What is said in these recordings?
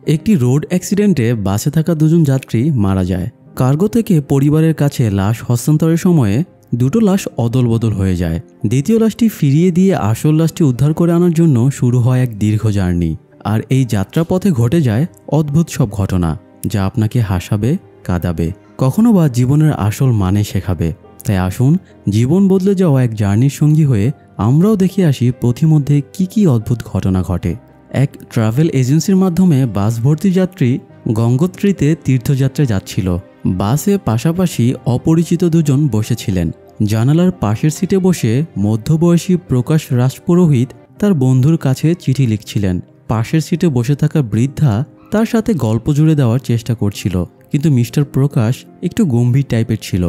একটি রোড অ্যাক্সিডেন্টে বাসে থাকা দুজন যাত্রী মারা যায়। কার্গো থেকে পরিবারের কাছে লাশ হস্তান্তরের সময়ে দুটো লাশ অদলবদল হয়ে যায়। দ্বিতীয় লাশটি ফিরিয়ে দিয়ে আসল লাশটি উদ্ধার করে আনার জন্য শুরু হয় এক দীর্ঘ জার্নি। আর এই যাত্রাপথে ঘটে যায় অদ্ভুত সব ঘটনা, যা আপনাকে হাসাবে, কাঁদাবে, কখনো বা জীবনের আসল মানে শেখাবে। তাই আসুন জীবন বদলে যাওয়া এক জার্নির সঙ্গী হয়ে আমরাও দেখে আসি পথিমধ্যে কি অদ্ভুত ঘটনা ঘটে। এক ট্রাভেল এজেন্সির মাধ্যমে বাস ভর্তি যাত্রী গঙ্গোত্রীতে তীর্থযাত্রায় যাচ্ছিল। বাসে পাশাপাশি অপরিচিত দুজন বসেছিলেন। জানালার পাশের সিটে বসে মধ্যবয়সী প্রকাশ রাজপুরোহিত তার বন্ধুর কাছে চিঠি লিখছিলেন। পাশের সিটে বসে থাকা বৃদ্ধা তার সাথে গল্প জুড়ে দেওয়ার চেষ্টা করছিল, কিন্তু মিস্টার প্রকাশ একটু গম্ভীর টাইপের ছিল।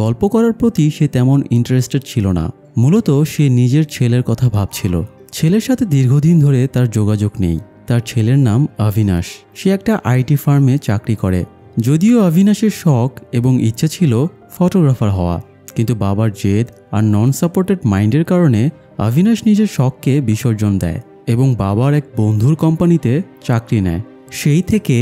গল্প করার প্রতি সে তেমন ইন্টারেস্টেড ছিল না। মূলত সে নিজের ছেলের কথা ভাবছিল। ছেলের সাথে দীর্ঘদিন ধরে তার যোগাযোগ নেই। তার ছেলের নাম অবিনাশ। সে একটা আইটি ফার্মে চাকরি করে। যদিও অবিনাশের শখ এবং ইচ্ছা ছিল ফটোগ্রাফার হওয়া, কিন্তু বাবার জেদ আর নন সাপোর্টেড মাইন্ডের কারণে অবিনাশ নিজের শখকে বিসর্জন দেয় এবং বাবার এক বন্ধুর কোম্পানিতে চাকরি নেয়। সেই থেকে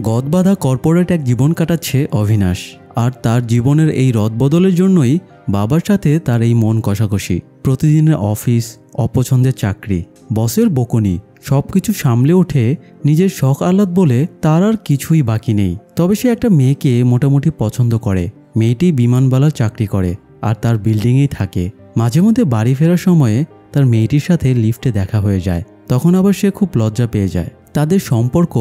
গদবাঁধা কর্পোরেট এক জীবন কাটাচ্ছে অবিনাশ। আর তার জীবনের এই রদবদলের জন্যই বাবার সাথে তার এই মন কষাকষি। প্রতিদিনের অফিস, অপছন্দের চাকরি, বসের বকুনি, সবকিছু সামলে ওঠে নিজের শখ আহ্লাদ বলে তার আর কিছুই বাকি নেই। তবে সে একটা মেয়েকে মোটামুটি পছন্দ করে। মেয়েটি বিমানবালার চাকরি করে আর তার বিল্ডিংয়েই থাকে। মাঝে মধ্যে বাড়ি ফেরার সময়ে তার মেয়েটির সাথে লিফটে দেখা হয়ে যায়। তখন আবার সে খুব লজ্জা পেয়ে যায়। তাদের সম্পর্ক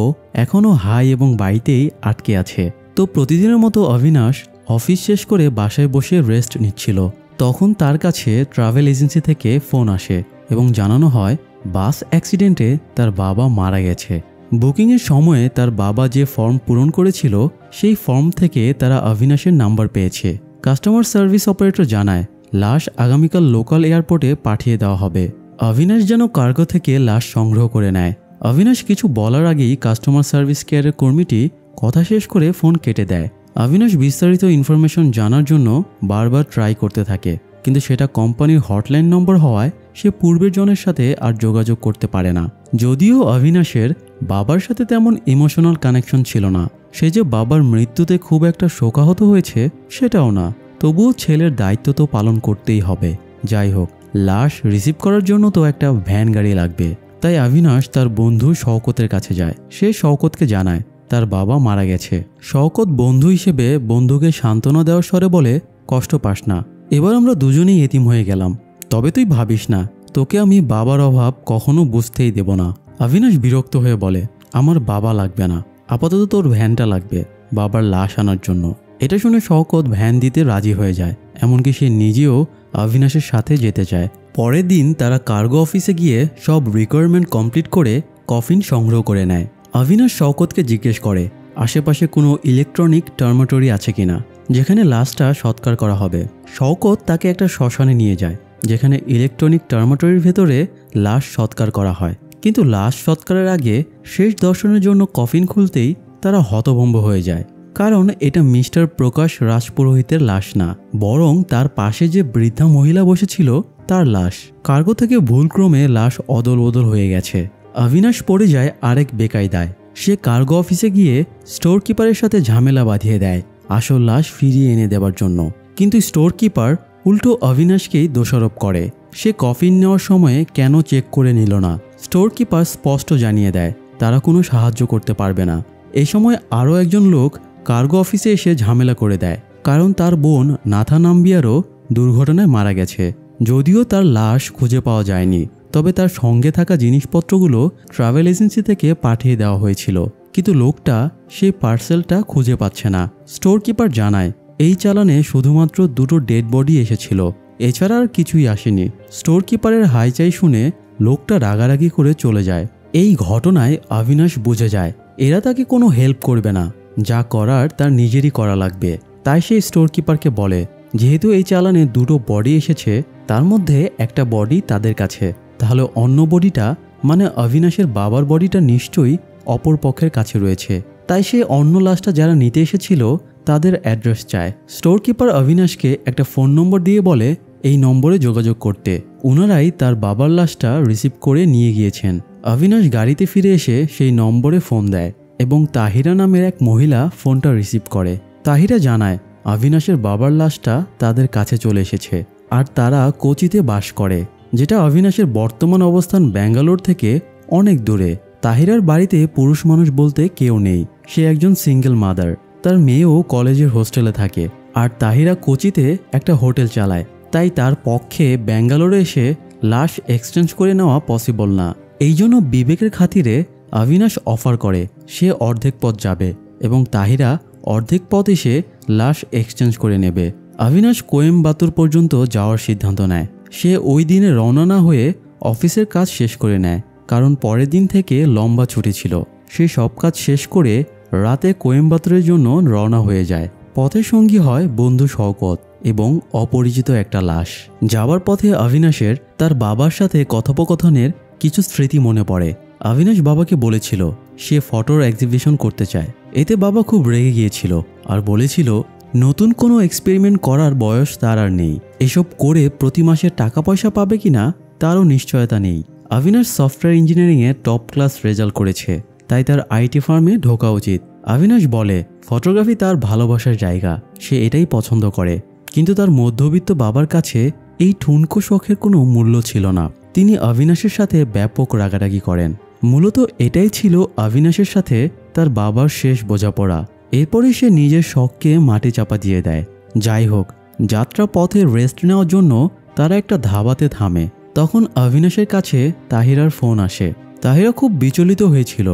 এখনও হাই এবং বাড়িতেই আটকে আছে। তো প্রতিদিনের মতো অবিনাশ অফিস শেষ করে বাসায় বসে রেস্ট নিচ্ছিল। তখন তার কাছে ট্রাভেল এজেন্সি থেকে ফোন আসে এবং জানানো হয় বাস অ্যাক্সিডেন্টে তার বাবা মারা গেছে। বুকিংয়ের সময়ে তার বাবা যে ফর্ম পূরণ করেছিল সেই ফর্ম থেকে তারা অবিনাশের নাম্বার পেয়েছে। কাস্টমার সার্ভিস অপারেটর জানায় লাশ আগামীকাল লোকাল এয়ারপোর্টে পাঠিয়ে দেওয়া হবে। অবিনাশ যেন কার্গো থেকে লাশ সংগ্রহ করে নেয়। অবিনাশ কিছু বলার আগেই কাস্টমার সার্ভিস কেয়ারের কর্মীটি কথা শেষ করে ফোন কেটে দেয়। অবিনাশ বিস্তারিত ইনফরমেশন জানার জন্য বারবার ট্রাই করতে থাকে, কিন্তু সেটা কোম্পানির হটলাইন নম্বর হওয়ায় সে পূর্বের জনের সাথে আর যোগাযোগ করতে পারে না। যদিও অবিনাশের বাবার সাথে তেমন ইমোশনাল কানেকশন ছিল না, সে যে বাবার মৃত্যুতে খুব একটা শোকাহত হয়েছে সেটাও না, তবুও ছেলের দায়িত্ব তো পালন করতেই হবে। যাই হোক, লাশ রিসিভ করার জন্য তো একটা ভ্যান গাড়ি লাগবে। তাই অবিনাশ তার বন্ধু শওকতের কাছে যায়। সে শওকতকে জানায় তার বাবা মারা গেছে। শওকত বন্ধু হিসেবে বন্ধুকে সান্ত্বনা দেওয়ার স্বরে বলে, কষ্ট পাস না, এবার আমরা দুজনেই এতিম হয়ে গেলাম। তবে তুই ভাবিস না, তোকে আমি বাবার অভাব কখনো বুঝতেই দেব না। অবিনাশ বিরক্ত হয়ে বলে, আমার বাবা লাগবে না, আপাতত তোর ভ্যানটা লাগবে বাবার লাশ আনার জন্য। এটা শুনে শওকত ভ্যান দিতে রাজি হয়ে যায়। এমনকি সে নিজেও অবিনাশের সাথে যেতে চায়। পরের দিন তারা কার্গো অফিসে গিয়ে সব রিকোয়ারমেন্ট কমপ্লিট করে কফিন সংগ্রহ করে নেয়। অবিনাশ শওকতকে জিজ্ঞেস করে আশেপাশে কোনো ইলেকট্রনিক টার্মাটরি আছে কিনা, যেখানে লাশটা সৎকার করা হবে। শওকত তাকে একটা শ্মশানে নিয়ে যায়, যেখানে ইলেকট্রনিক টার্মাটরির ভেতরে লাশ সৎকার করা হয়। কিন্তু লাশ সৎকারের আগে শেষ দর্শনের জন্য কফিন খুলতেই তারা হতভম্ব হয়ে যায়, কারণ এটা মিস্টার প্রকাশ রাজপুরোহিতের লাশ না, বরং তার পাশে যে বৃদ্ধা মহিলা বসেছিল তার লাশ। কার্গো থেকে ভুলক্রমে লাশ অদল বদল হয়ে গেছে। অবিনাশ পড়ে যায় আরেক বেকায়দায়। সে কার্গো অফিসে গিয়ে স্টোর কিপারের সাথে ঝামেলা বাঁধিয়ে দেয় আসল লাশ ফিরিয়ে এনে দেওয়ার জন্য, কিন্তু স্টোর কিপার উল্টো অবিনাশকেই দোষারোপ করে। সে কফিন নেওয়ার সময়ে কেন চেক করে নিল না। স্টোর কিপার স্পষ্ট জানিয়ে দেয় তারা কোনো সাহায্য করতে পারবে না। এই সময় আরও একজন লোক কার্গো অফিসে এসে ঝামেলা করে দেয়, কারণ তার বোন নাথা নাম্বিয়ারও দুর্ঘটনায় মারা গেছে। যদিও তার লাশ খুঁজে পাওয়া যায়নি, তবে তার সঙ্গে থাকা জিনিসপত্রগুলো ট্রাভেল এজেন্সি থেকে পাঠিয়ে দেওয়া হয়েছিল, কিন্তু লোকটা সেই পার্সেলটা খুঁজে পাচ্ছে না। স্টোর কিপার জানায় এই চালানে শুধুমাত্র দুটো ডেড বডি এসেছিল, এছাড়া আর কিছুই আসেনি। স্টোর কিপারের হাইচাই শুনে লোকটা রাগারাগি করে চলে যায়। এই ঘটনায় অবিনাশ বুঝে যায় এরা তাকে কোনো হেল্প করবে না, যা করার তার নিজেরই করা লাগবে। তাই সে স্টোর কিপারকে বলে যেহেতু এই চালানে দুটো বডি এসেছে, তার মধ্যে একটা বডি তাদের কাছে, তাহলে অন্য বডিটা মানে অবিনাশের বাবার বডিটা নিশ্চয়ই অপর পক্ষের কাছে রয়েছে। তাই সে অন্য লাশটা যারা নিতে এসেছিল তাদের অ্যাড্রেস চায়। স্টোর কিপার অবিনাশকে একটা ফোন নম্বর দিয়ে বলে এই নম্বরে যোগাযোগ করতে। ওনারাই তার বাবার লাশটা রিসিভ করে নিয়ে গিয়েছেন। অবিনাশ গাড়িতে ফিরে এসে সেই নম্বরে ফোন দেয়। এবং তাহিরা নামের এক মহিলা ফোনটা রিসিভ করে। তাহিরা জানায় অবিনাশের বাবার লাশটা তাদের কাছে চলে এসেছে আর তারা কোচিতে বাস করে, যেটা অবিনাশের বর্তমান অবস্থান ব্যাঙ্গালোর থেকে অনেক দূরে। তাহিরার বাড়িতে পুরুষ মানুষ বলতে কেউ নেই, সে একজন সিঙ্গেল মাদার। তার মেয়েও কলেজের হোস্টেলে থাকে আর তাহিরা কোচিতে একটা হোটেল চালায়, তাই তার পক্ষে ব্যাঙ্গালোরে এসে লাশ এক্সচেঞ্জ করে নেওয়া পসিবল না। এই জন্য বিবেকের খাতিরে অবিনাশ অফার করে সে অর্ধেক পথ যাবে এবং তাহিরা অর্ধেক পথ এসে লাশ এক্সচেঞ্জ করে নেবে। অবিনাশ কোয়েম্বাতুর পর্যন্ত যাওয়ার সিদ্ধান্ত নেয়। সে ওই দিনে রওনা না হয়ে অফিসের কাজ শেষ করে নেয়, কারণ পরের দিন থেকে লম্বা ছুটি ছিল। সে সব কাজ শেষ করে রাতে কোয়েম্বাতুরের জন্য রওনা হয়ে যায়। পথে সঙ্গী হয় বন্ধু শওকত এবং অপরিচিত একটা লাশ। যাওয়ার পথে অবিনাশের তার বাবার সাথে কথোপকথনের কিছু স্মৃতি মনে পড়ে। অবিনাশ বাবাকে বলেছিল সে ফটোর এক্সিবিশন করতে চায়। এতে বাবা খুব রেগে গিয়েছিল আর বলেছিল নতুন কোনো এক্সপেরিমেন্ট করার বয়স তার আর নেই, এসব করে প্রতি মাসে টাকা পয়সা পাবে কিনা তারও নিশ্চয়তা নেই। অবিনাশ সফটওয়্যার ইঞ্জিনিয়ারিংয়ে টপ ক্লাস রেজাল্ট করেছে, তাই তার আইটি ফার্মে ঢোকা উচিত। অবিনাশ বলে ফটোগ্রাফি তার ভালোবাসার জায়গা, সে এটাই পছন্দ করে। কিন্তু তার মধ্যবিত্ত বাবার কাছে এই ঠুনকো শখের কোনো মূল্য ছিল না। তিনি অবিনাশের সাথে ব্যাপক রাগারাগি করেন। মূলত এটাই ছিল অবিনাশের সাথে তার বাবার শেষ বোঝাপড়া। এরপরে সে নিজের শখকে মাটি চাপা দিয়ে দেয়। যাই হোক, যাত্রা পথে রেস্ট নেওয়ার জন্য তারা একটা ধাবাতে থামে। তখন অবিনাশের কাছে তাহিরার ফোন আসে। তাহিরা খুব বিচলিত হয়েছিল,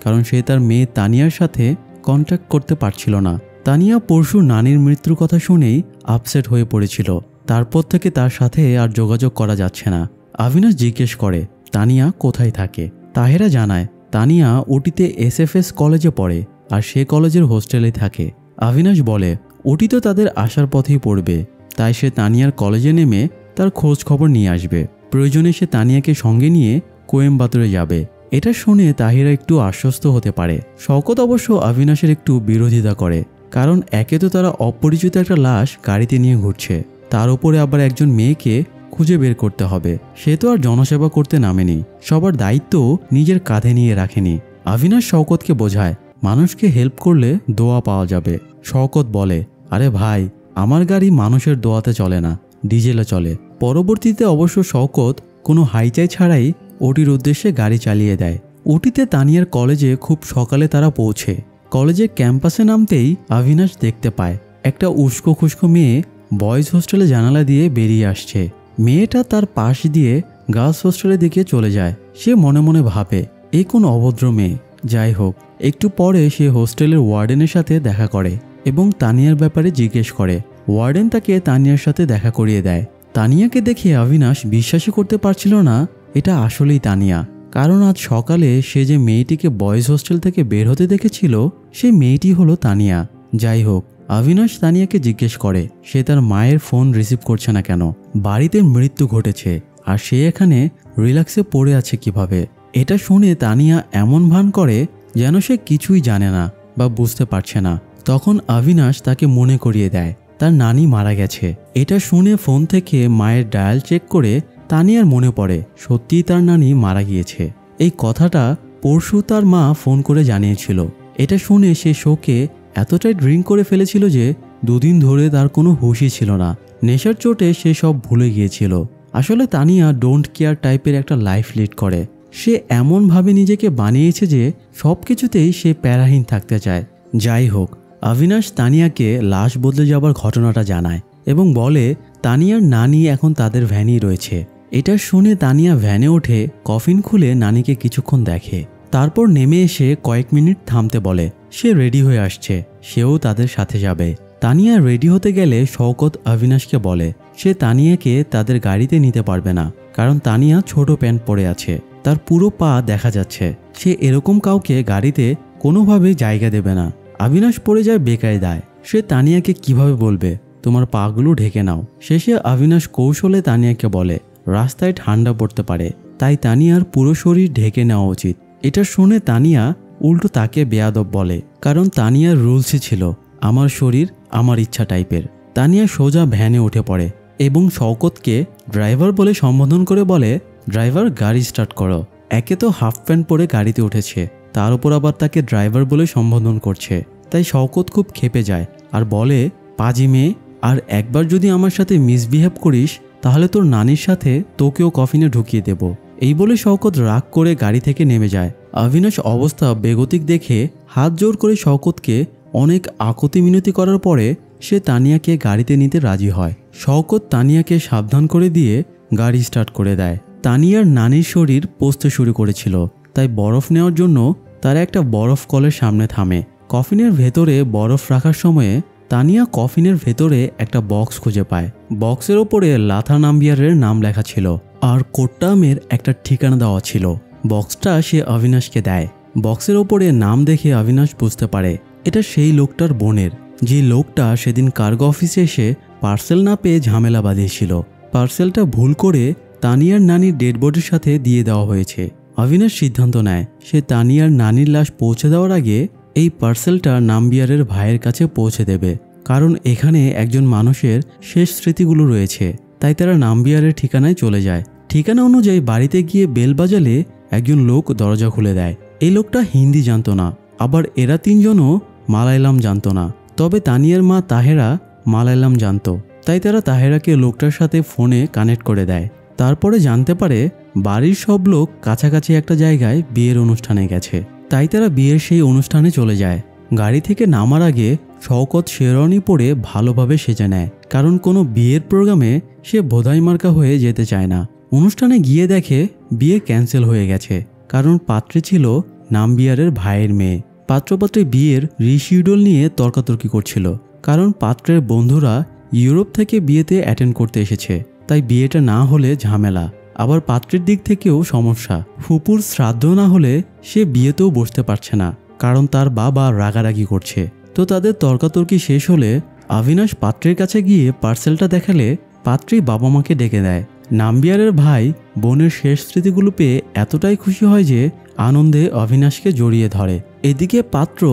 কারণ সে তার মেয়ে তানিয়ার সাথে কন্ট্যাক্ট করতে পারছিল না। তানিয়া পরশু নানির মৃত্যুর কথা শুনেই আপসেট হয়ে পড়েছিল। তারপর থেকে তার সাথে আর যোগাযোগ করা যাচ্ছে না। অবিনাশ জিজ্ঞেস করে তানিয়া কোথায় থাকে। তাহিরা জানায় তানিয়া ওটিতে এসএফএস কলেজে পড়ে আর সে কলেজের হোস্টেলে থাকে। অবিনাশ বলে ওটি তো তাদের আসার পথেই পড়বে, তাই সে তানিয়ার কলেজে নেমে তার খোঁজ খবর নিয়ে আসবে। প্রয়োজনে সে তানিয়াকে সঙ্গে নিয়ে কোয়েম্বাতুরে যাবে। এটা শুনে তাহিরা একটু আশ্বস্ত হতে পারে। শওকত অবশ্য অবিনাশের একটু বিরোধিতা করে, কারণ একে তো তারা অপরিচিত একটা লাশ গাড়িতে নিয়ে ঘুরছে, তার উপরে আবার একজন মেয়েকে খুঁজে বের করতে হবে। সে তো আর জনসেবা করতে নামেনি, সবার দায়িত্ব নিজের কাঁধে নিয়ে রাখেনি। অবিনাশ শওকতকে বোঝায় মানুষকে হেল্প করলে দোয়া পাওয়া যাবে। শওকত বলে আরে ভাই, আমার গাড়ি মানুষের দোয়াতে চলে না, ডিজেলে চলে। পরবর্তীতে অবশ্য শওকত কোনো হাইচাই ছাড়াই ওটির উদ্দেশ্যে গাড়ি চালিয়ে দেয়। ওটিতে তানিয়ার কলেজে খুব সকালে তারা পৌঁছে। কলেজের ক্যাম্পাসে নামতেই অবিনাশ দেখতে পায় একটা উস্কো খুস্কো মেয়ে বয়েজ হোস্টেলে জানালা দিয়ে বেরিয়ে আসছে। মেয়েটা তার পাশ দিয়ে গার্লস হোস্টেলের দিকে চলে যায়। সে মনে মনে ভাবে এই কোন অভদ্র মেয়ে। যাই হোক, একটু পরে সে হোস্টেলের ওয়ার্ডেনের সাথে দেখা করে এবং তানিয়ার ব্যাপারে জিজ্ঞেস করে। ওয়ার্ডেন তাকে তানিয়ার সাথে দেখা করিয়ে দেয়। তানিয়াকে দেখে অবিনাশ বিশ্বাসই করতে পারছিল না এটা আসলেই তানিয়া, কারণ আজ সকালে সে যে মেয়েটিকে বয়েজ হোস্টেল থেকে বের হতে দেখেছিল সেই মেয়েটি হলো তানিয়া। যাই হোক, অবিনাশ তানিয়াকে জিজ্ঞেস করে সে তার মায়ের ফোন রিসিভ করছে না কেন। বাড়িতে মৃত্যু ঘটেছে আর সে এখানে রিল্যাক্সে পড়ে আছে কিভাবে। এটা শুনে তানিয়া এমন ভান করে যেন সে কিছুই জানে না বা বুঝতে পারছে না। তখন অবিনাশ তাকে মনে করিয়ে দেয় তার নানি মারা গেছে। এটা শুনে ফোন থেকে মায়ের ডায়াল চেক করে তানিয়ার মনে পড়ে সত্যিই তার নানি মারা গিয়েছে। এই কথাটা পরশু তার মা ফোন করে জানিয়েছিল। এটা শুনে সে শোকে এতটাই ড্রিঙ্ক করে ফেলেছিল যে দুদিন ধরে তার কোনো হুঁশই ছিল না। নেশার চোটে সে সব ভুলে গিয়েছিল। আসলে তানিয়া ডোন্ট কেয়ার টাইপের একটা লাইফ লিড করে। সে এমনভাবে নিজেকে বানিয়েছে যে সব কিছুতেই সে প্যারাহীন থাকতে চায়। যাই হোক, অবিনাশ তানিয়াকে লাশ বদলে যাবার ঘটনাটা জানায় এবং বলে তানিয়ার নানি এখন তাদের ভ্যানেই রয়েছে। এটা শুনে তানিয়া ভ্যানে ওঠে, কফিন খুলে নানিকে কিছুক্ষণ দেখে, তারপর নেমে এসে কয়েক মিনিট থামতে বলে। সে রেডি হয়ে আসছে, সেও তাদের সাথে যাবে। তানিয়া রেডি হতে গেলে শওকত অবিনাশকে বলে সে তানিয়াকে তাদের গাড়িতে নিতে পারবে না, কারণ তানিয়া ছোট প্যান্ট পরে আছে, তার পুরো পা দেখা যাচ্ছে। সে এরকম কাউকে গাড়িতে কোনোভাবেই জায়গা দেবে না। অবিনাশ পড়ে যায় বেকায়দায়। সে তানিয়াকে কিভাবে বলবে তোমার পাগুলো ঢেকে নাও। শেষে অবিনাশ কৌশলে তানিয়াকে বলে রাস্তায় ঠান্ডা পড়তে পারে, তাই তানিয়ার পুরো শরীর ঢেকে নেওয়া উচিত। এটা শুনে তানিয়া উল্টো তাকে বেয়াদব বলে, কারণ তানিয়ার রুলসই ছিল আমার শরীর আমার ইচ্ছা টাইপের। তানিয়া সোজা ভ্যানে উঠে পড়ে এবং শওকতকে ড্রাইভার বলে সম্বোধন করে বলে ড্রাইভার গাড়ি স্টার্ট করো। একে তো হাফ প্যান্ট পরে গাড়িতে উঠেছে, তার উপর আবার তাকে ড্রাইভার বলে সম্বোধন করছে। তাই শওকত খুব ক্ষেপে যায় আর বলে, পাজি মেয়ে, আর একবার যদি আমার সাথে মিসবিহেভ করিস তাহলে তোর নানির সাথে তোকেও কফিনে ঢুকিয়ে দেব। এই বলে শওকত রাগ করে গাড়ি থেকে নেমে যায়। অবিনাশ অবস্থা বেগতিক দেখে হাত জোর করে শওকতকে অনেক আকুতি মিনতি করার পরে সে তানিয়াকে গাড়িতে নিতে রাজি হয়। শওকত তানিয়াকে সাবধান করে দিয়ে গাড়ি স্টার্ট করে দেয়। তানিয়ার নানির শরীর পচতে শুরু করেছিল, তাই বরফ নেওয়ার জন্য তারা একটা বরফ কলের সামনে থামে। কফিনের ভেতরে বরফ রাখার সময়ে তানিয়া কফিনের ভেতরে একটা বক্স খুঁজে পায়। বক্সের ওপরে লাথা নাম্বিয়ারের নাম লেখা ছিল আর কোট্টামের একটা ঠিকানা দেওয়া ছিল। বক্সটা সে অবিনাশকে দেয়। বক্সের ওপরে নাম দেখে অবিনাশ বুঝতে পারে এটা সেই লোকটার বোনের, যে লোকটা সেদিন কার্গো অফিসে এসে পার্সেল না পেয়ে ঝামেলা বাঁধিয়েছিল। পার্সেলটা ভুল করে তানিয়ার নানির ডেড বডির সাথে দিয়ে দেওয়া হয়েছে। অবিনাশ সিদ্ধান্ত নেয় সে তানিয়ার নানির লাশ পৌঁছে দেওয়ার আগে এই পার্সেলটা নাম্বিয়ারের ভাইয়ের কাছে পৌঁছে দেবে, কারণ এখানে একজন মানুষের শেষ স্মৃতিগুলো রয়েছে। তাই তারা নাম্বিয়ারের ঠিকানায় চলে যায়। ঠিকানা অনুযায়ী বাড়িতে গিয়ে বেল বাজালে একজন লোক দরজা খুলে দেয়। এই লোকটা হিন্দি জানতো না, আবার এরা তিনজনও মালায়ালাম জানতো না। তবে তানিয়ার মা তাহেরা মালায়ালাম জানতো, তাই তারা তাহেরাকে লোকটার সাথে ফোনে কানেক্ট করে দেয়। তারপরে জানতে পারে বাড়ির সব লোক কাছাকাছি একটা জায়গায় বিয়ের অনুষ্ঠানে গেছে, তাই তারা বিয়ের সেই অনুষ্ঠানে চলে যায়। গাড়ি থেকে নামার আগে শওকত শেরওয়ানি পরে ভালোভাবে সেজে নেয়, কারণ কোনো বিয়ের প্রোগ্রামে সে বোধাই মার্কা হয়ে যেতে চায় না। অনুষ্ঠানে গিয়ে দেখে বিয়ে ক্যান্সেল হয়ে গেছে, কারণ পাত্রী ছিল নাম্বিয়ারের ভাইয়ের মেয়ে। পাত্রপাত্রী বিয়ের রিশিডিউল নিয়ে তর্কাতর্কি করছিল, কারণ পাত্রের বন্ধুরা ইউরোপ থেকে বিয়েতে অ্যাটেন্ড করতে এসেছে, তাই বিয়েটা না হলে ঝামেলা। আবার পাত্রের দিক থেকেও সমস্যা, ফুপুর শ্রাদ্ধ না হলে সে বিয়েতেও বসতে পারছে না, কারণ তার বাবা রাগারাগি করছে। তো তাদের তর্কাতর্কি শেষ হলে অবিনাশ পাত্রের কাছে গিয়ে পার্সেলটা দেখালে পাত্রী বাবা মাকে ডেকে দেয়। নাম্বিয়ারের ভাই বোনের শেষ স্মৃতিগুলো পেয়ে এতটাই খুশি হয় যে আনন্দে অবিনাশকে জড়িয়ে ধরে। এদিকে পাত্র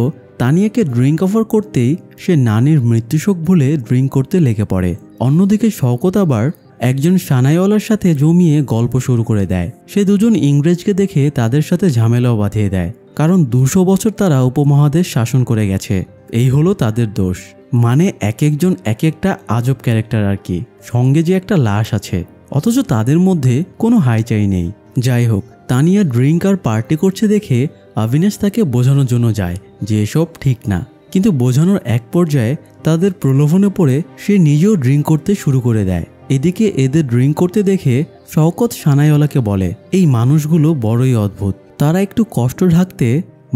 তানিয়াকে ড্রিঙ্ক অফার করতেই সে নানির মৃত্যুশোক ভুলে ড্রিঙ্ক করতে লেগে পড়ে। অন্যদিকে শওকত আবার একজন সানাইওয়ালার সাথে জমিয়ে গল্প শুরু করে দেয়। সে দুজন ইংরেজকে দেখে তাদের সাথে ঝামেলাও বাঁধিয়ে দেয়, কারণ 200 বছর তারা উপমহাদেশ শাসন করে গেছে। এই হলো তাদের দোষ। মানে এক একজন এক একটা আজব ক্যারেক্টার আর কি। সঙ্গে যে একটা লাশ আছে, অথচ তাদের মধ্যে কোনো হাইচাই নেই। যাই হোক, তানিয়া ড্রিঙ্ক আর পার্টি করছে দেখে অবিনাশ তাকে বোঝানোর জন্য যায় যে এসব ঠিক না, কিন্তু বোঝানোর এক পর্যায়ে তাদের প্রলোভনে পড়ে সে নিজেও ড্রিঙ্ক করতে শুরু করে দেয়। এদিকে এদের ড্রিঙ্ক করতে দেখে শওকত সানাইওয়ালাকে বলে, এই মানুষগুলো বড়ই অদ্ভুত। তারা একটু কষ্ট ঢাকতে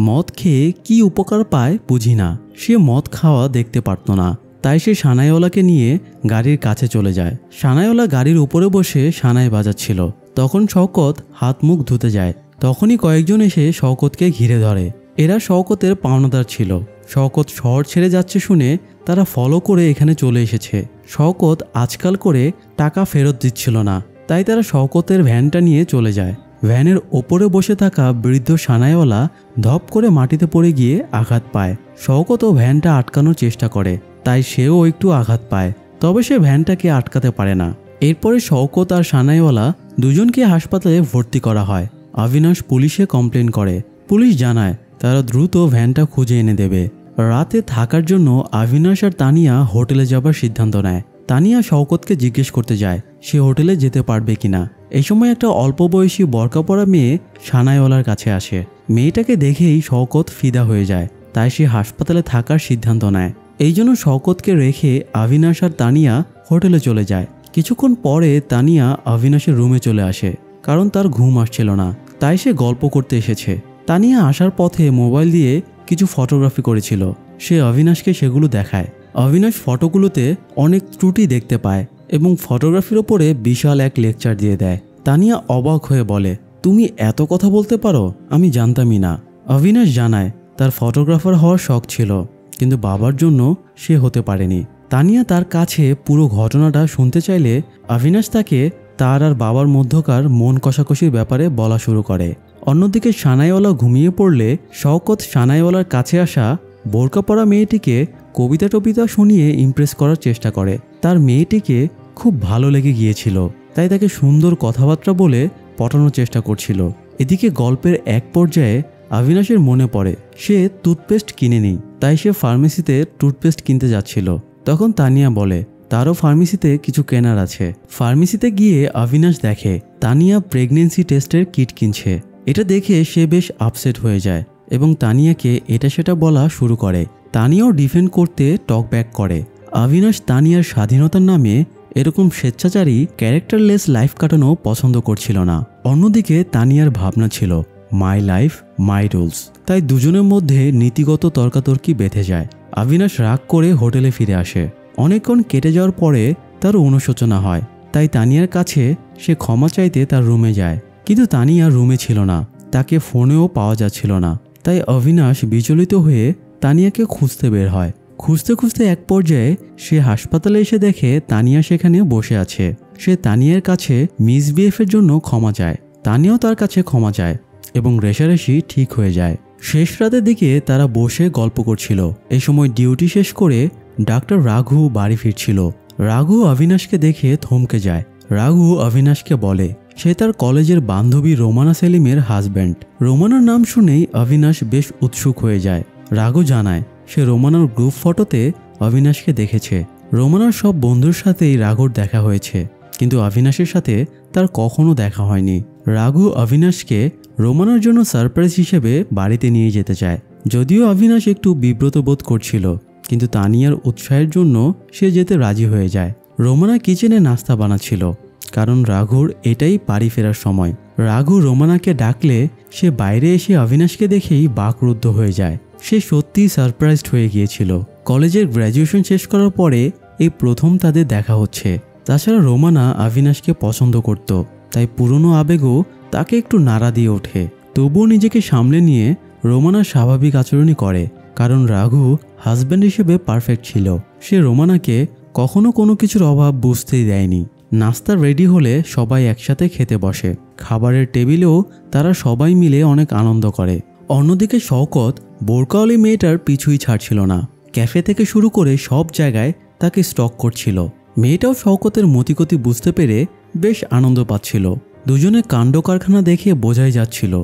মদ খেয়ে কি উপকার পায় বুঝি না। সে মদ খাওয়া দেখতে পারত না, তাই সে সানাইওয়ালাকে নিয়ে গাড়ির কাছে চলে যায়। সানাইওয়ালা গাড়ির উপরে বসে সানাই বাজাচ্ছিল। তখন শওকত হাত মুখ ধুতে যায়। তখনই কয়েকজন এসে শওকতকে ঘিরে ধরে। এরা শওকতের পাওনাদার ছিল। শওকত শহর ছেড়ে যাচ্ছে শুনে তারা ফলো করে এখানে চলে এসেছে। শওকত আজকাল করে টাকা ফেরত দিচ্ছিল না, তাই তারা শওকতের ভ্যানটা নিয়ে চলে যায়। ভ্যানের ওপরে বসে থাকা বৃদ্ধ সানাইওয়ালা ধপ করে মাটিতে পড়ে গিয়ে আঘাত পায়। শওকতও ভ্যানটা আটকানোর চেষ্টা করে, তাই সেও একটু আঘাত পায়, তবে সে ভ্যানটাকে আটকাতে পারে না। এরপরে শওকত আর সানাইওয়ালা দুজনকে হাসপাতালে ভর্তি করা হয়। অবিনাশ পুলিশে কমপ্লেন করে। পুলিশ জানায় তারা দ্রুত ভ্যানটা খুঁজে এনে দেবে। রাতে থাকার জন্য অবিনাশ আর তানিয়া হোটেলে যাবার সিদ্ধান্ত নেয়। তানিয়া শওকতকে জিজ্ঞেস করতে যায় সে হোটেলে যেতে পারবে কিনা। এই সময় একটা অল্প বয়সী বরকা পরা মেয়ে সানাইওয়ালার কাছে আসে। মেয়েটাকে দেখেই শওকত ফিদা হয়ে যায়, তাই সে হাসপাতালে থাকার সিদ্ধান্ত নেয়। এই জন্য শওকতকে রেখে অবিনাশ আর তানিয়া হোটেলে চলে যায়। কিছুক্ষণ পরে তানিয়া অবিনাশের রুমে চলে আসে, কারণ তার ঘুম আসছিল না, তাই সে গল্প করতে এসেছে। তানিয়া আসার পথে মোবাইল দিয়ে কিছু ফটোগ্রাফি করেছিল। সে অবিনাশকে সেগুলো দেখায়। অবিনাশ ফটোগুলোতে অনেক ত্রুটি দেখতে পায় এবং ফটোগ্রাফির ওপরে বিশাল এক লেকচার দিয়ে দেয়। তানিয়া অবাক হয়ে বলে, তুমি এত কথা বলতে পারো, আমি জানতামই না। অবিনাশ জানায় তার ফটোগ্রাফার হওয়ার শখ ছিল, কিন্তু বাবার জন্য সে হতে পারেনি। তানিয়া তার কাছে পুরো ঘটনাটা শুনতে চাইলে অবিনাশ তাকে তার আর বাবার মধ্যকার মন কষাকষির ব্যাপারে বলা শুরু করে। অন্যদিকে সানাইওয়ালা ঘুমিয়ে পড়লে শওকত সানাইওয়ালার কাছে আসা বোরকা পরা মেয়েটিকে কবিতা টবিতা শুনিয়ে ইমপ্রেস করার চেষ্টা করে। তার মেয়েটিকে খুব ভালো লেগে গিয়েছিল, তাই তাকে সুন্দর কথাবার্তা বলে পটানোর চেষ্টা করছিল। এদিকে গল্পের এক পর্যায়ে অবিনাশের মনে পড়ে সে টুথপেস্ট কিনেনি, তাই সে ফার্মেসিতে টুথপেস্ট কিনতে যাচ্ছিল। তখন তানিয়া বলে তারও ফার্মেসিতে কিছু কেনার আছে। ফার্মেসিতে গিয়ে অবিনাশ দেখে তানিয়া প্রেগনেন্সি টেস্টের কিট কিনছে। এটা দেখে সে বেশ আপসেট হয়ে যায় এবং তানিয়াকে এটা সেটা বলা শুরু করে। তানিয়াও ডিফেন্ড করতে টক ব্যাক করে। অবিনাশ তানিয়ার স্বাধীনতার নামে এরকম স্বেচ্ছাচারী ক্যারেক্টারলেস লাইফ কাটানো পছন্দ করছিল না। অন্যদিকে তানিয়ার ভাবনা ছিল মাই লাইফ মাই রুলস, তাই দুজনের মধ্যে নীতিগত তর্কাতর্কি বেঁধে যায়। অবিনাশ রাগ করে হোটেলে ফিরে আসে। অনেকক্ষণ কেটে যাওয়ার পরে তার অনুশোচনা হয়, তাই তানিয়ার কাছে সে ক্ষমা চাইতে তার রুমে যায়। কিন্তু তানিয়া রুমে ছিল না, তাকে ফোনেও পাওয়া যাচ্ছিল না। তাই অবিনাশ বিচলিত হয়ে তানিয়াকে খুঁজতে বের হয়। খুঁজতে খুঁজতে এক পর্যায়ে সে হাসপাতালে এসে দেখে তানিয়া সেখানে বসে আছে। সে তানিয়ার কাছে মিসবিহেভের জন্য ক্ষমা চায়। তানিয়াও তার কাছে ক্ষমা চায় এবং রেষারেষি ঠিক হয়ে যায়। শেষ রাতের দিকে তারা বসে গল্প করছিল। এই সময় ডিউটি শেষ করে ডাক্তার রাঘু বাড়ি ফিরছিল। রাঘু অবিনাশকে দেখে থমকে যায়। রাঘু অবিনাশকে বলে সে তার কলেজের বান্ধবী রোমানা সেলিমের হাজব্যান্ড। রোমানার নাম শুনেই অবিনাশ বেশ উৎসুক হয়ে যায়। রাঘু জানায় সে রোমানার গ্রুপ ফটোতে অবিনাশকে দেখেছে। রোমানার সব বন্ধুর সাথেই রাঘুর দেখা হয়েছে, কিন্তু অবিনাশের সাথে তার কখনো দেখা হয়নি। রাঘু অবিনাশকে রোমানার জন্য সারপ্রাইজ হিসেবে বাড়িতে নিয়ে যেতে চায়। যদিও অবিনাশ একটু বিব্রত বোধ করছিল, কিন্তু তানিয়ার উৎসাহের জন্য সে যেতে রাজি হয়ে যায়। রোমানা কিচেনে নাস্তা বানাচ্ছিল, কারণ রাঘুর এটাই বাড়ি ফেরার সময়। রাঘু রোমানাকে ডাকলে সে বাইরে এসে অবিনাশকে দেখেই বাকরুদ্ধ হয়ে যায়। সে সত্যিই সারপ্রাইজড হয়ে গিয়েছিল। কলেজের গ্র্যাজুয়েশন শেষ করার পরে এই প্রথম তাদের দেখা হচ্ছে। তাছাড়া রোমানা অবিনাশকে পছন্দ করত, তাই পুরনো আবেগও তাকে একটু নাড়া দিয়ে ওঠে। তবুও নিজেকে সামলে নিয়ে রোমানা স্বাভাবিক আচরণই করে, কারণ রাঘু হাজব্যান্ড হিসেবে পারফেক্ট ছিল। সে রোমানাকে কখনো কোনো কিছুর অভাব বুঝতেই দেয়নি। নাস্তা রেডি হলে সবাই একসাথে খেতে বসে। খাবারের টেবিলেও তারা সবাই মিলে অনেক আনন্দ করে। অন্যদিকে শওকত বোরকাওয়ালি মেয়েটার পিছুই ছাড়ছিল না। ক্যাফে থেকে শুরু করে সব জায়গায় তাকে স্টক করছিল। মেয়েটাও শওকতের মতিগতি বুঝতে পেরে বেশ আনন্দ পাচ্ছিল। দুজনে কাণ্ড কারখানা দেখে বোঝাই যাচ্ছিল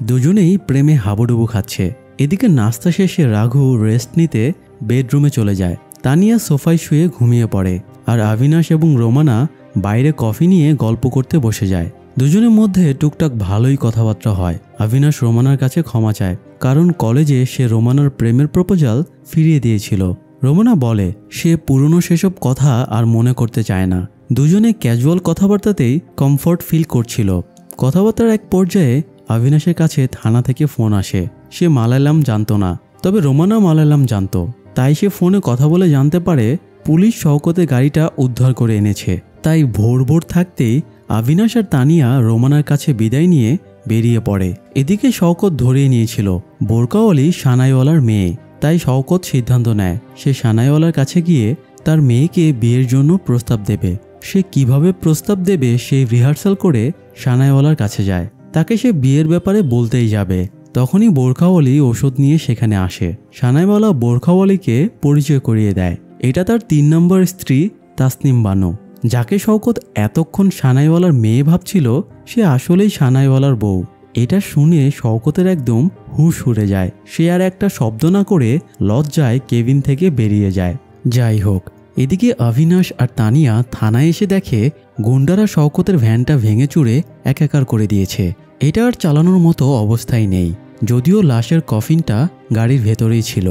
দুজনেই প্রেমে হাবুডুবু খাচ্ছে। এদিকে নাস্তা শেষে রাঘু রেস্ট নিতে বেডরুমে চলে যায়। তানিয়া সোফায় শুয়ে ঘুমিয়ে পড়ে, আর অবিনাশ এবং রোমানা বাইরে কফি নিয়ে গল্প করতে বসে যায়। দুজনের মধ্যে টুকটাক ভালোই কথাবার্তা হয়। অবিনাশ রোমানার কাছে ক্ষমা চায়, কারণ কলেজে সে রোমানার প্রেমের প্রপোজাল ফিরিয়ে দিয়েছিল। রোমানা বলে সে পুরনো সেসব কথা আর মনে করতে চায় না। দুজনে ক্যাজুয়াল কথাবার্তাতেই কমফোর্ট ফিল করছিল। কথাবার্তার এক পর্যায়ে অবিনাশের কাছে থানা থেকে ফোন আসে। সে মালায়ালাম জানতো না, তবে রোমানা মালায়ালাম জানতো। তাই সে ফোনে কথা বলে জানতে পারে পুলিশ শওকতের গাড়িটা উদ্ধার করে এনেছে। তাই ভোর ভোর থাকতেই অবিনাশ আর তানিয়া রোমানার কাছে বিদায় নিয়ে বেরিয়ে পড়ে। এদিকে শওকত ধরিয়ে নিয়েছিল বোরকাওয়ালি সানাইওয়ালার মেয়ে। তাই শওকত সিদ্ধান্ত নেয় সে সানাইওয়ালার কাছে গিয়ে তার মেয়েকে বিয়ের জন্য প্রস্তাব দেবে। সে কিভাবে প্রস্তাব দেবে সেই রিহার্সাল করে সানাইওয়ালার কাছে যায়। তাকে সে বিয়ের ব্যাপারে বলতেই যাবে, তখনই বোরখাওয়ালি ওষুধ নিয়ে সেখানে আসে। সানাইওয়ালা বোরখাওয়ালিকে পরিচয় করিয়ে দেয় এটা তার 3 নম্বর স্ত্রী তাসনিম বানু, যাকে শওকত এতক্ষণ সানাইওয়ালার মেয়ে ভাবছিল সে আসলেই সানাইওয়ালার বউ। এটা শুনে শওকতের একদম হুশ উড়ে যায়। সে আর একটা শব্দ না করে লজ্জায় কেবিন থেকে বেরিয়ে যায়। যাই হোক, এদিকে অবিনাশ আর তানিয়া থানায় এসে দেখে গুন্ডারা শওকতের ভ্যানটা ভেঙে চুরে একাকার করে দিয়েছে। এটা আর চালানোর মতো অবস্থায় নেই, যদিও লাশের কফিনটা গাড়ির ভেতরেই ছিল।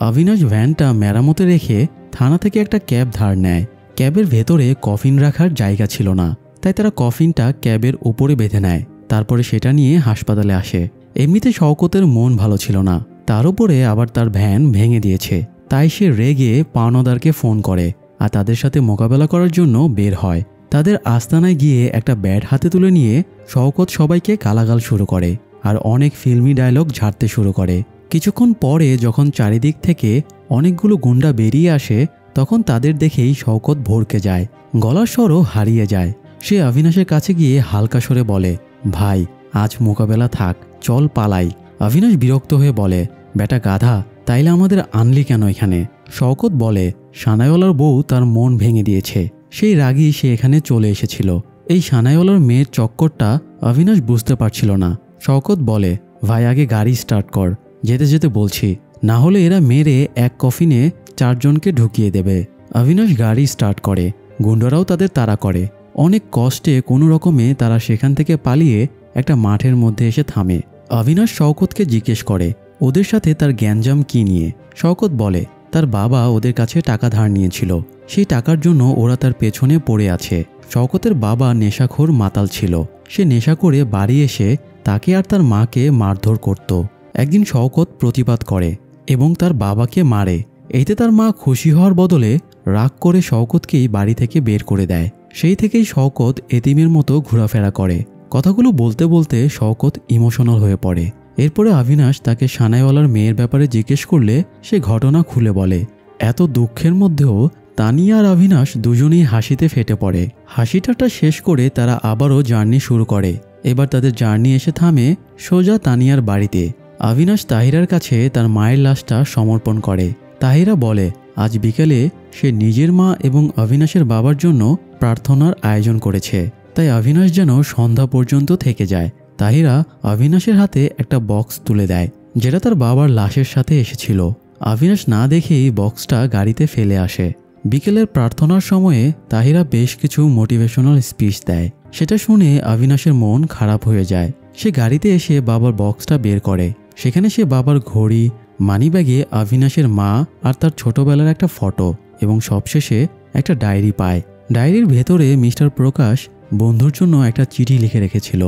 অবিনাশ ভ্যানটা মেরামতে রেখে থানা থেকে একটা ক্যাব ধার নেয়। ক্যাবের ভেতরে কফিন রাখার জায়গা ছিল না, তাই তারা কফিনটা ক্যাবের উপরে বেঁধে নেয়। তারপরে সেটা নিয়ে হাসপাতালে আসে। এমনিতে শওকতের মন ভালো ছিল না, তার উপরে আবার তার ভ্যান ভেঙে দিয়েছে। তাই সে রেগে পাওনাদারকে ফোন করে আর তাদের সাথে মোকাবেলা করার জন্য বের হয়। তাদের আস্তানায় গিয়ে একটা ব্যাট হাতে তুলে নিয়ে শওকত সবাইকে গালাগাল শুরু করে আর অনেক ফিল্মি ডায়লগ ঝাড়তে শুরু করে। কিছুক্ষণ পরে যখন চারিদিক থেকে অনেকগুলো গুন্ডা বেরিয়ে আসে, তখন তাদের দেখেই শওকত ভড়কে যায়, গলার স্বরও হারিয়ে যায়। সে অবিনাশের কাছে গিয়ে হালকা স্বরে বলে, ভাই আজ মোকাবেলা থাক, চল পালাই। অবিনাশ বিরক্ত হয়ে বলে, বেটা গাধা, তাইলে আমাদের আনলি কেন এখানে? শওকত বলে, সানাইওয়ালার বউ তার মন ভেঙে দিয়েছে, সেই রাগী সে এখানে চলে এসেছিল। এই সানাইওয়ালার মেয়ের চক্করটা অবিনাশ বুঝতে পারছিল না। শওকত বলে, ভাই আগে গাড়ি স্টার্ট কর, যেতে যেতে বলছি, না হলে এরা মেরে এক কফিনে 4 জনকে ঢুকিয়ে দেবে। অবিনাশ গাড়ি স্টার্ট করে, গুন্ডারাও তাদের তাড়া করে। অনেক কষ্টে কোনো রকমে তারা সেখান থেকে পালিয়ে একটা মাঠের মধ্যে এসে থামে। অবিনাশ শওকতকে জিজ্ঞেস করে ওদের সাথে তার গ্যাঞ্জাম কি নিয়ে। শওকত বলে তার বাবা ওদের কাছে টাকা ধার নিয়েছিল, সেই টাকার জন্য ওরা তার পেছনে পড়ে আছে। শওকতের বাবা নেশাখোর মাতাল ছিল, সে নেশা করে বাড়ি এসে তাকে আর তার মাকে মারধর করত। একদিন শওকত প্রতিবাদ করে এবং তার বাবাকে মারে। এতে তার মা খুশি হওয়ার বদলে রাগ করে শওকতকেই বাড়ি থেকে বের করে দেয়। সেই থেকেই শওকত এতিমের মতো ঘোরাফেরা করে। কথাগুলো বলতে বলতে শওকত ইমোশনাল হয়ে পড়ে। এরপরে অবিনাশ তাকে সানাইওয়ালার মেয়ের ব্যাপারে জিজ্ঞেস করলে সে ঘটনা খুলে বলে। এত দুঃখের মধ্যেও তানিয়া আর অবিনাশ দুজনেই হাসিতে ফেটে পড়ে। হাসিটাটা শেষ করে তারা আবারও জার্নি শুরু করে। এবার তাদের জার্নি এসে থামে সোজা তানিয়ার বাড়িতে। অবিনাশ তাহিরার কাছে তার মায়ের লাশটা সমর্পণ করে। তাহিরা বলে আজ বিকেলে সে নিজের মা এবং অবিনাশের বাবার জন্য প্রার্থনার আয়োজন করেছে, তাই অবিনাশ যেন সন্ধ্যা পর্যন্ত থেকে যায়। তাহিরা অবিনাশের হাতে একটা বক্স তুলে দেয়, যেটা তার বাবার লাশের সাথে এসেছিল। অবিনাশ না দেখেই বক্সটা গাড়িতে ফেলে আসে। বিকেলের প্রার্থনার সময়ে তাহিরা বেশ কিছু মোটিভেশনাল স্পিচ দেয়। সেটা শুনে অবিনাশের মন খারাপ হয়ে যায়। সে গাড়িতে এসে বাবার বক্সটা বের করে। সেখানে সে বাবার ঘড়ি, মানিব্যাগে অবিনাশের মা আর তার ছোটবেলার একটা ফটো এবং সবশেষে একটা ডায়েরি পায়। ডায়েরির ভেতরে মিস্টার প্রকাশ বন্ধুর জন্য একটা চিঠি লিখে রেখেছিল,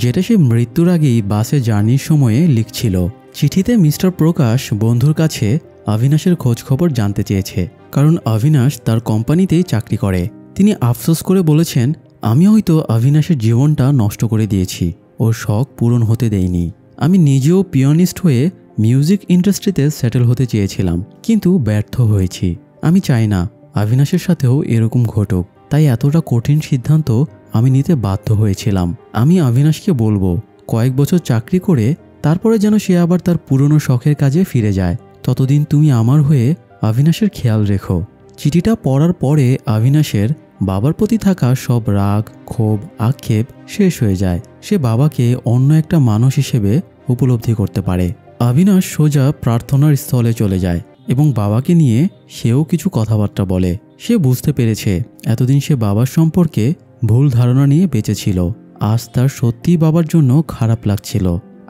যেটা সে মৃত্যুর আগেই বাসে জার্নির সময়ে লিখছিল। চিঠিতে মিস্টার প্রকাশ বন্ধুর কাছে অবিনাশের খোঁজখবর জানতে চেয়েছে, কারণ অবিনাশ তার কোম্পানিতেই চাকরি করে। তিনি আফসোস করে বলেছেন, আমি হয়তো অবিনাশের জীবনটা নষ্ট করে দিয়েছি, ওর শখ পূরণ হতে দেইনি। আমি নিজেও পিয়ানিস্ট হয়ে মিউজিক ইন্ডাস্ট্রিতে সেটেল হতে চেয়েছিলাম, কিন্তু ব্যর্থ হয়েছি। আমি চাই না অবিনাশের সাথেও এরকম ঘটুক, তাই এতটা কঠিন সিদ্ধান্ত আমি নিতে বাধ্য হয়েছিলাম। আমি অবিনাশকে বলবো কয়েক বছর চাকরি করে তারপরে যেন সে আবার তার পুরনো শখের কাজে ফিরে যায়। ততদিন তুমি আমার হয়ে অবিনাশের খেয়াল রেখো। চিঠিটা পড়ার পরে অবিনাশের বাবার প্রতি থাকা সব রাগ, ক্ষোভ, আক্ষেপ শেষ হয়ে যায়। সে বাবাকে অন্য একটা মানুষ হিসেবে উপলব্ধি করতে পারে। অবিনাশ সোজা প্রার্থনার স্থলে চলে যায় এবং বাবাকে নিয়ে সেও কিছু কথাবার্তা বলে। সে বুঝতে পেরেছে এতদিন সে বাবার সম্পর্কে ভুল ধারণা নিয়ে বেঁচেছিল। আজ তার সত্যিই বাবার জন্য খারাপ লাগছিল।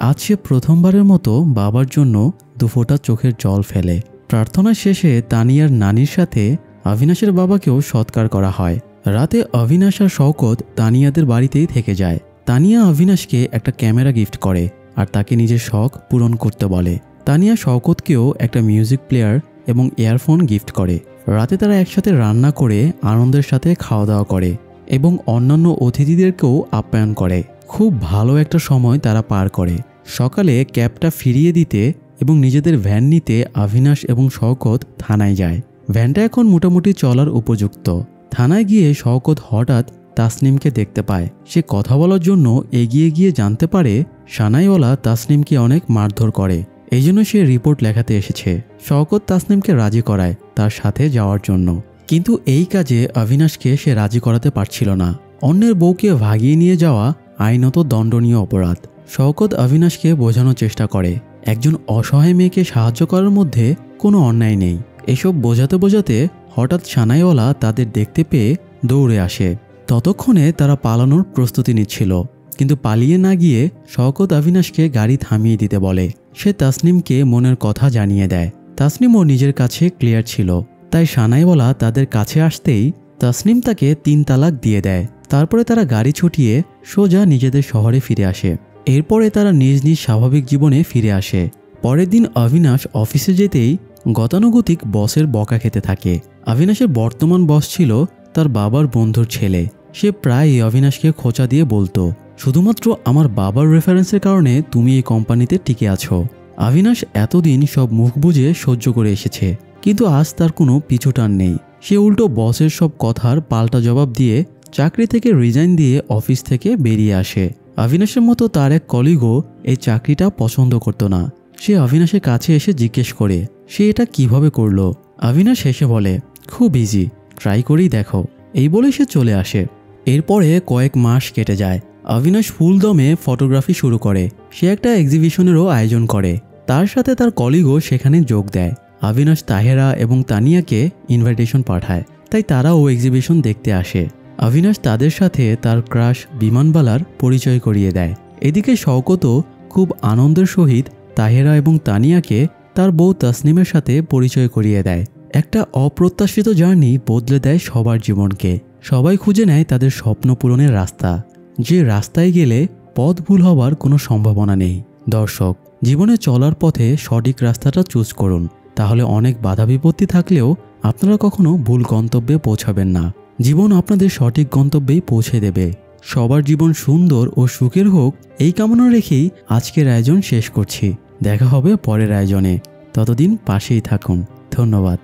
আজ সে প্রথমবারের মতো বাবার জন্য দুফোঁটা চোখের জল ফেলে। প্রার্থনা শেষে তানিয়ার নানির সাথে অবিনাশের বাবাকেও সৎকার করা হয়। রাতে অবিনাশ আর শওকত তানিয়াদের বাড়িতেই থেকে যায়। তানিয়া অবিনাশকে একটা ক্যামেরা গিফট করে আর তাকে নিজের শখ পূরণ করতে বলে। তানিয়া শওকতকেও একটা মিউজিক প্লেয়ার এবং ইয়ারফোন গিফট করে। রাতে তারা একসাথে রান্না করে আনন্দের সাথে খাওয়া দাওয়া করে এবং অন্যান্য অতিথিদেরকেও আপ্যায়ন করে। খুব ভালো একটা সময় তারা পার করে। সকালে ক্যাবটা ফিরিয়ে দিতে এবং নিজেদের ভ্যান নিতে অবিনাশ এবং শওকত থানায় যায়। ভ্যানটা এখন মোটামুটি চলার উপযুক্ত। থানায় গিয়ে শওকত হঠাৎ তাসনিমকে দেখতে পায়। সে কথা বলার জন্য এগিয়ে গিয়ে জানতে পারে সানাইওয়ালা তাসনিমকে অনেক মারধর করে, এই জন্য সে রিপোর্ট লেখাতে এসেছে। শওকত তাসনিমকে রাজি করায় তার সাথে যাওয়ার জন্য, কিন্তু এই কাজে অবিনাশকে সে রাজি করাতে পারছিল না। অন্যের বউকে ভাগিয়ে নিয়ে যাওয়া আইনত দণ্ডনীয় অপরাধ। শওকত অবিনাশকে বোঝানোর চেষ্টা করে একজন অসহায় মেয়েকে সাহায্য করার মধ্যে কোনো অন্যায় নেই। এসব বোঝাতে বোঝাতে হঠাৎ সানাইওয়ালা তাদের দেখতে পেয়ে দৌড়ে আসে। ততক্ষণে তারা পালানোর প্রস্তুতি নিচ্ছিল, কিন্তু পালিয়ে না গিয়ে শওকত অবিনাশকে গাড়ি থামিয়ে দিতে বলে। সে তাসনিমকে মনের কথা জানিয়ে দেয়। তাসনিমও নিজের কাছে ক্লিয়ার ছিল, তাই সানাইওয়ালা তাদের কাছে আসতেই তাসনিম তাকে 3 তালাক দিয়ে দেয়। তারপরে তারা গাড়ি ছুটিয়ে সোজা নিজেদের শহরে ফিরে আসে। এরপরে তারা নিজ নিজ স্বাভাবিক জীবনে ফিরে আসে। পরের দিন অবিনাশ অফিসে যেতেই গতানুগতিক বসের বকা খেতে থাকে। অবিনাশের বর্তমান বস ছিল তার বাবার বন্ধুর ছেলে। সে প্রায় অবিনাশকে খোঁচা দিয়ে বলতো, শুধুমাত্র আমার বাবার রেফারেন্সের কারণে তুমি এই কোম্পানিতে টিকে আছো। অবিনাশ এতদিন সব মুখ বুজে সহ্য করে এসেছে, কিন্তু আজ তার কোনো পিছুটান নেই। সে উল্টো বসের সব কথার পাল্টা জবাব দিয়ে চাকরি থেকে রিজাইন দিয়ে অফিস থেকে বেরিয়ে আসে। অবিনাশের মতো তার এক কলিগও এই চাকরিটা পছন্দ করতো না। সে অবিনাশের কাছে এসে জিজ্ঞেস করে সে এটা কিভাবে করলো। অবিনাশ হেসে বলে, খুব ইজি, ট্রাই করেই দেখো। এই বলে সে চলে আসে। এরপরে কয়েক মাস কেটে যায়। অবিনাশ ফুল দমে ফটোগ্রাফি শুরু করে সে একটা এক্সিবিশনেরও আয়োজন করে। তার সাথে তার কলিগও সেখানে যোগ দেয়। অবিনাশ তাহেরা এবং তানিয়াকে ইনভাইটেশন পাঠায়, তাই তারাও এক্সিবিশন দেখতে আসে। অবিনাশ তাদের সাথে তার ক্রাশ বিমানবালার পরিচয় করিয়ে দেয়। এদিকে শওকতও খুব আনন্দের সহিত তাহেরা এবং তানিয়াকে তার বউ তাসনিমের সাথে পরিচয় করিয়ে দেয়। একটা অপ্রত্যাশিত জার্নি বদলে দেয় সবার জীবনকে। সবাই খুঁজে নেয় তাদের স্বপ্ন পূরণের রাস্তা, যে রাস্তায় গেলে পথ ভুল হওয়ার কোনো সম্ভাবনা নেই। দর্শক, জীবনে চলার পথে সঠিক রাস্তাটা চুজ করুন, তাহলে অনেক বাধা বিপত্তি থাকলেও আপনারা কখনো ভুল গন্তব্যে পৌঁছাবেন না। জীবন আপনাদের সঠিক গন্তব্যেই পৌঁছে দেবে। সবার জীবন সুন্দর ও সুখের হোক, এই কামনা রেখেই আজকের আয়োজন শেষ করছি। দেখা হবে পরের আয়োজনে। ততদিন পাশেই থাকুন। ধন্যবাদ।